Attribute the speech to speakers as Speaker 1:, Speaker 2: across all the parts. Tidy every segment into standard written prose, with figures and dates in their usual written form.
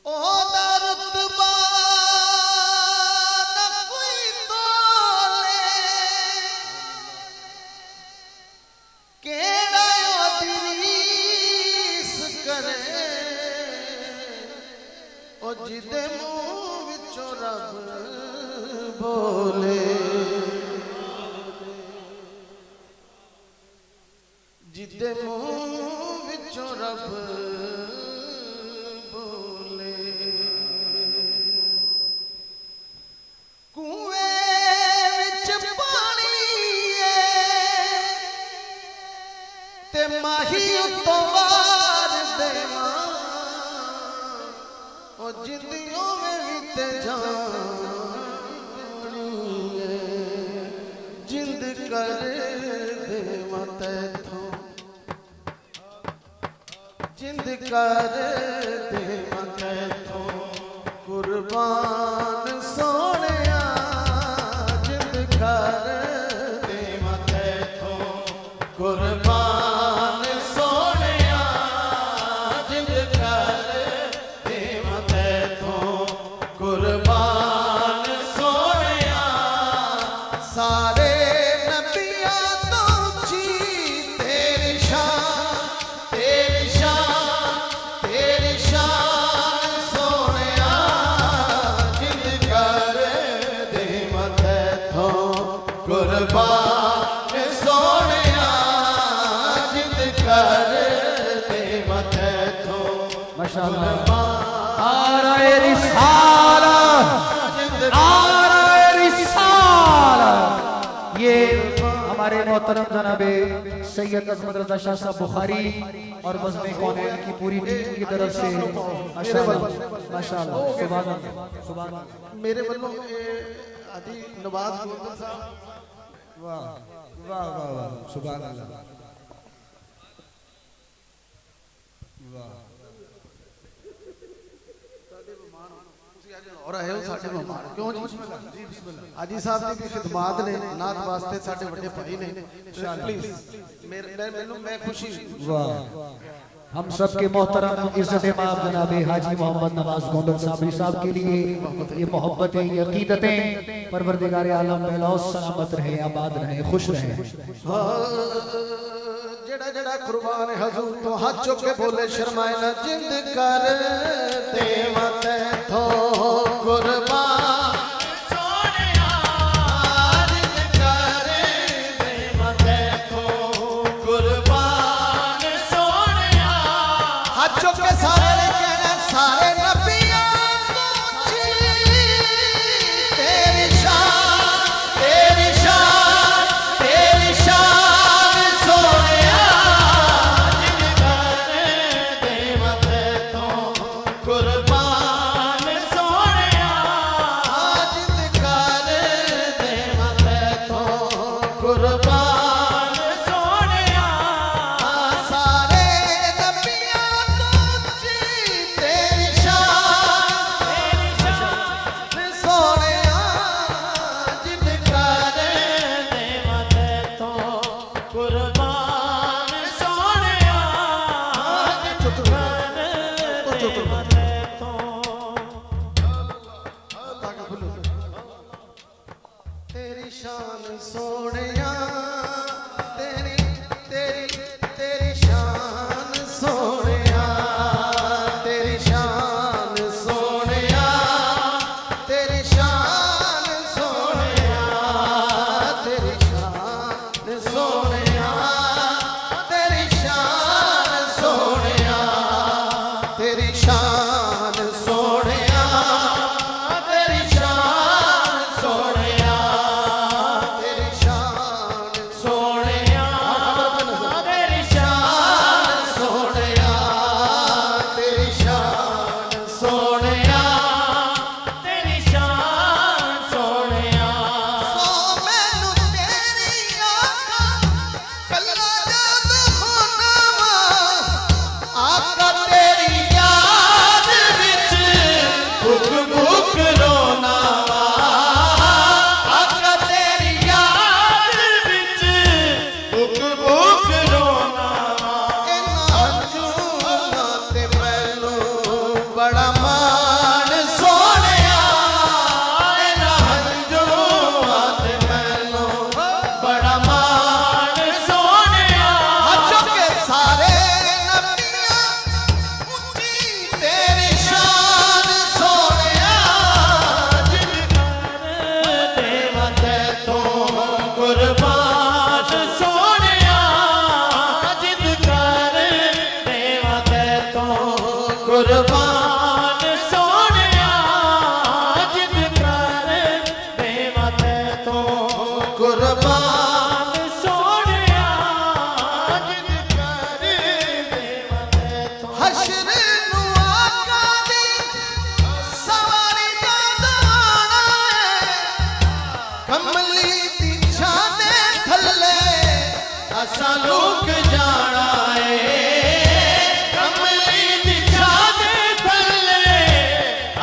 Speaker 1: ओदा रुतबा न कोई तोले केड़ा अदरीस करे ओ जिदे मुंह विचों रब बोले जिदे मुंह विचों रब बोले कुएं विच पानी ते माही उत्तों वार देवा ओ जिंदियों में भी ते जानी जिंद कर देवा तैथों जिंद कर देवा तैथों कुर्बान सोनिया जिंद कर देवा तैथों कुर्बान सोनिया जिंद कर देवा तैथों कुर्बान सोनिया सारे नबियां तो ऊंची तेरी शान सोनिया जिंद कर देवा तैथों कुर्बान सोनिया जिंद कर देवा तैथों
Speaker 2: माशाअल्लाह नारे रिसालत नारे रिसालत। ये हमारे मोहतरम जनाबे सैयद अजमत रज़ा शाह साहब बुखारी और बज़्म कौनैन की पूरी टीम की तरफ से माशाअल्लाह माशाअल्लाह सुभान अल्लाह सुभान अल्लाह।
Speaker 1: मेरे वालों आदि नवाज गोविंद साहब
Speaker 2: वाह वाह वाह वाह सुभान अल्लाह वाह
Speaker 1: और आए हो साडे मेहमान क्यों जी हाजी साहब दी भी खिदमत ने नात वास्ते साडे बड़े भाई ने प्लीज मैं खुशी
Speaker 2: वाह। हम सब के मोहतरम इज्जत माब जनाबे हाजी मोहम्मद नवाज गोंदल साहब साहब के लिए ये मोहब्बतें ये अकीदतें परवरदिगार आलम बेलौस सलामत रहे आबाद रहे खुश रहे।
Speaker 1: जेड़ा जेड़ा कुर्बान हजूर तो हाथ चुक के बोले शर्माए ना जिंद कर देवा तैथों कुर्बान सोनिया जिंद कर देवा तैथों कुर्बान सोनिया हाथ चुक के सारे कहना सारे नबियां तो ऊंची तेरी शान सोनिया जिंद कर देवा तैथों कुर्बान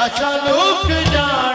Speaker 3: असा दुख जान